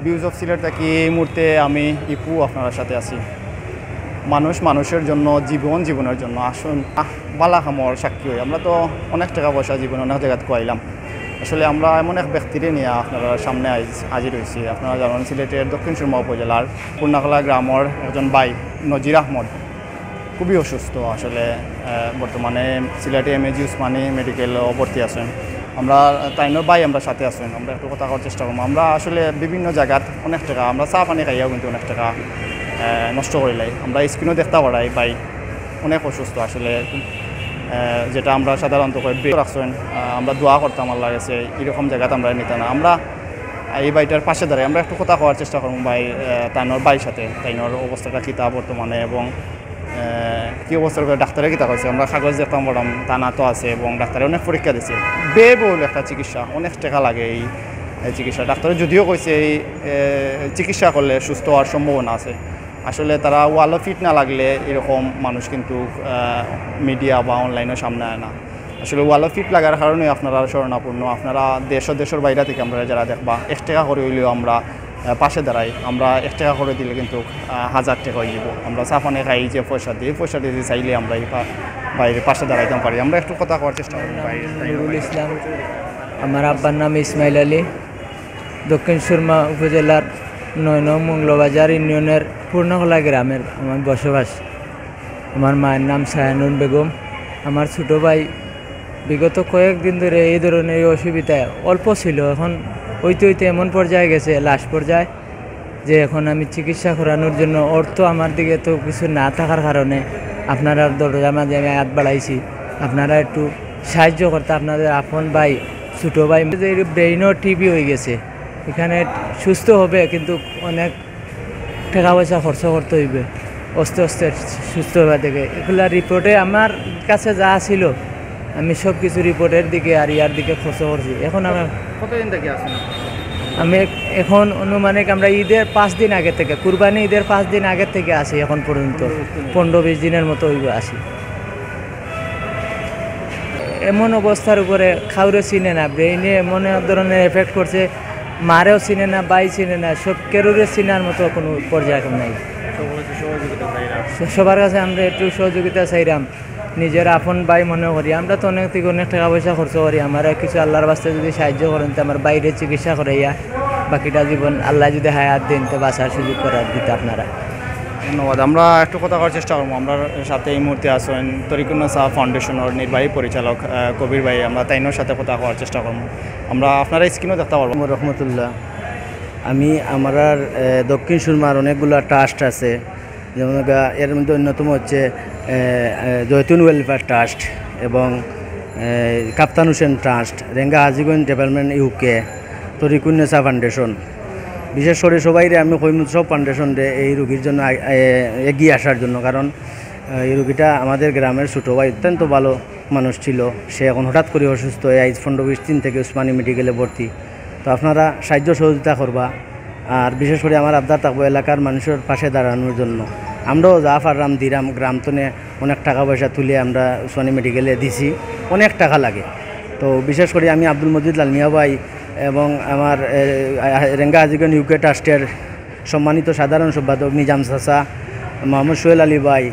Views of Sylhet থাকি এই মুহূর্তে আমি ইপু আপনার সাথে আছি। মানুষ মানুষের জন্য, জীবনের জন্য আসুন বালা খামর সাক্ষী হই। আমরা তো অনেক টাকা পয়সা জীবনে অনেক জায়গায় খুয়াইলাম। আসলে আমরা এমন এক ব্যক্তিরে নিয়ে আপনার সামনে হাজির হয়েছি। আপনারা জানেন সিলেটের দক্ষিণ সুরমা উপজেলার পূর্ণাখলা গ্রামের একজন ভাই নজির আহমদ খুবই অসুস্থ। আসলে বর্তমানে সিলেটে এমএজি উসমানী মেডিকেলও ভর্তি আছেন। আমরা তাইনোর ভাই আমরা সাথে আছেন, আমরা একটু কথা করার চেষ্টা করবো। আমরা আসলে বিভিন্ন জায়গাত অনেক টাকা আমরা চা পানি খাইয়াও কিন্তু অনেক টাকা নষ্ট করিলাই। আমরা স্ক্রিনও দেখতে পারাই ভাই অনেক অসুস্থ আসলে, যেটা আমরা সাধারণত রাখছেন। আমরা দোয়া করতাম আল্লাহ গেছে এরকম জায়গাতে আমরা নিতে না। আমরা এই বাড়িটার পাশে দাঁড়াই, আমরা একটু কথা করার চেষ্টা করবো ভাই তাইনোর ভাইয়ের সাথে। তাইনোর অবস্থাটা কীতা বর্তমানে এবং কী অবস্থার করে ডাক্তারে কীতা হয়েছে। আমরা কাগজ দেখতাম বললাম টানা তো আছে এবং ডাক্তারে অনেক পরীক্ষা দিচ্ছে। ব্যয়বহুল একটা চিকিৎসা, অনেক টাকা লাগে এই চিকিৎসা। ডাক্তারে যদিও কইছে এই চিকিৎসা করলে সুস্থ হওয়ার সম্ভাবনা আছে। আসলে তারা ওয়ালও ফিট না লাগলে এরকম মানুষ কিন্তু মিডিয়া বা অনলাইনের সামনে আয় না। আসলে ওয়ালও ফিট লাগার কারণে আপনারা শরণাপন্ন। আপনারা দেশের বাইরে থেকে আমরা যারা দেখবা 1 টাকা করে হইলেও আমরা পাশে দাঁড়াই। আমরা 1 টাকা করে দিলে কিন্তু 1000 টাকা হয়ে যাব। আমরা চাপানে খাই যে পয়সা দিয়ে চাইলে আমরা এই বাইরে পাশে দাঁড়াইতে পারি। আমরা একটু কথা করার চেষ্টা করি। নুরুল ইসলাম, আমার আব্বার নাম ইসমাইল আলী, দক্ষিণ সুরমা উপজেলার 9 নং মঙ্গলবাজার ইউনিয়নের পূর্ণখলা গ্রামের আমার বসবাস। আমার মায়ের নাম সায়ানুন বেগম। আমার ছোটো ভাই বিগত কয়েকদিন ধরে এই ধরনের অসুবিধায় অল্প ছিল, এখন হইতে এমন পর্যায়ে গেছে, লাস্ট পর্যায়ে, যে এখন আমি চিকিৎসা করানোর জন্য অর্থ আমার দিকে তো কিছু না থাকার কারণে আপনারা দরজার মাঝে আমি হাত বাড়াইছি। আপনারা একটু সাহায্য করতে, আপনাদের আপন ভাই ছোটো ভাই ব্রেইনও টিবি হয়ে গেছে, এখানে সুস্থ হবে কিন্তু অনেক টাকা পয়সা খরচ করতে হইবে আস্তে আস্তে সুস্থ হওয়া থেকে। এগুলা রিপোর্টে আমার কাছে যা ছিল আমি সব কিছু রিপোর্টের দিকে আর ইয়ার দিকে খরচ করছি। এখন আমার কতদিন থেকে আছেন? আমি এখন অনুমানিক আমরা ঈদের 5 দিন আগে থেকে, কুরবানি ঈদের 5 দিন আগে থেকে আসি, এখন পর্যন্ত 15-20 দিনের মতো হইবে আসি। এমন অবস্থার উপরে খাউরে চিনে না, ব্রেইনে এমন ধরনের এফেক্ট করছে, মারেও চিনে না, বাই চিনে না, সব কেরুরে চিনার মতো কোনো পর্যায়ে এখন নাই। সবার কাছে আমরা একটু সহযোগিতা চাইলাম, নিজের আপন ভাই মনে করি। আমরা তো অনেক থেকে অনেক টাকা পয়সা খরচ করি, আমরা কিছু আল্লাহর বাস্তে যদি সাহায্য করেন তো আমার বাইরে চিকিৎসা করাইয়া বাকিটা জীবন আল্লাহ যদি হায়াত দিন তো বাঁচার সুযোগ করার দিতে আপনারা। ধন্যবাদ। আমরা একটু কথা করার চেষ্টা করবো। আমরা সাথে এই মুহূর্তে আছেন তরিকুন্নসা ফাউন্ডেশনের নির্বাহী পরিচালক কবির ভাই। আমরা তাইনোর সাথে কথা করার চেষ্টা করবো। আমরা আপনারা স্ক্রিনও দেখতে পারবো। রহমতুল্লাহ, আমি আমার দক্ষিণ সুরমার অনেকগুলো ট্রাস্ট আছে, যেমন এর মধ্যে অন্যতম হচ্ছে জয়তুন ওয়েলফেয়ার ট্রাস্ট এবং Kaptan Hossain trust, Renga Hajiganj development UK, Tarikunnesa foundation. বিশেষ করে সবাইরে আমি কইমু সব ফাউন্ডেশনরে এই রোগীর জন্য এগিয়ে আসার জন্য, কারণ এই রোগীটা আমাদের গ্রামের ছোটো ভাই, অত্যন্ত ভালো মানুষ ছিল। সে এখন হঠাৎ করে অসুস্থ হয়ে আজ 15-20 দিন থেকে উসমানী মেডিকেলে ভর্তি। তো আপনারা সাহায্য সহযোগিতা করবা, আর বিশেষ করে আমার আবদার থাকবো এলাকার মানুষের পাশে দাঁড়ানোর জন্য। আমরাও যা পারলাম দিলাম, গ্রাম তনে অনেক টাকা পয়সা তুলে আমরা উসমানী মেডিকেলে দিছি, অনেক টাকা লাগে। তো বিশেষ করে আমি আব্দুল মজিদ লাল মিয়া ভাই এবং আমার রেঙ্গা হাজিগঞ্জ ইউকে ট্রাস্টের সম্মানিত সাধারণ সম্পাদক নিজাম চাচা, মোহাম্মদ সোহেল আলী ভাই,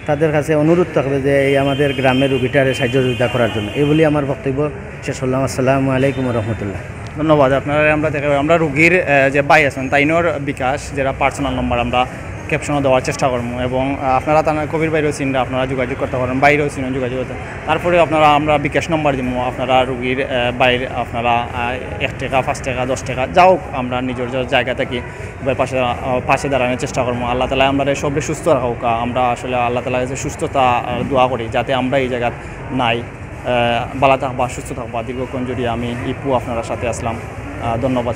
তাদের কাছে অনুরোধ থাকবে যে এই আমাদের গ্রামের রোগীটারে সাহায্য সহযোগিতা করার জন্য। এই বলি আমার বক্তব্য শেষ করলাম। আসসালামু আলাইকুম রহমতুল্লাহ। ধন্যবাদ। আপনারা আমরা রোগীর যে ভাই আছেন তাইনোর বিকাশ, যেটা পার্সোনাল নম্বর আমরা ক্যাপশনও দেওয়ার চেষ্টা করবো, এবং আপনারা তার কবির বাইরেও চিনলে আপনারা যোগাযোগ করতে পারেন, বাইরেও চিনেন যোগাযোগ করতে। তারপরে আমরা বিকাশ নম্বর দিব, আপনারা রোগীর বাইরে আপনারা 1 টাকা, 5 টাকা, 10 টাকা যাও, আমরা নিজের জায়গা থেকে পাশে দাঁড়ানোর চেষ্টা করবো। আল্লাহ তালা আমরা সবরে সুস্থ রাখুক। আমরা আসলে আল্লাহ তালা কাছে সুস্থতা দোয়া করি, যাতে আমরা এই জায়গা নাই ভালো থাকবা, সুস্থ থাকবা, দীর্ঘক্ষণ জুড়ে আমি ইপু আপনারা সাথে আসলাম। ধন্যবাদ।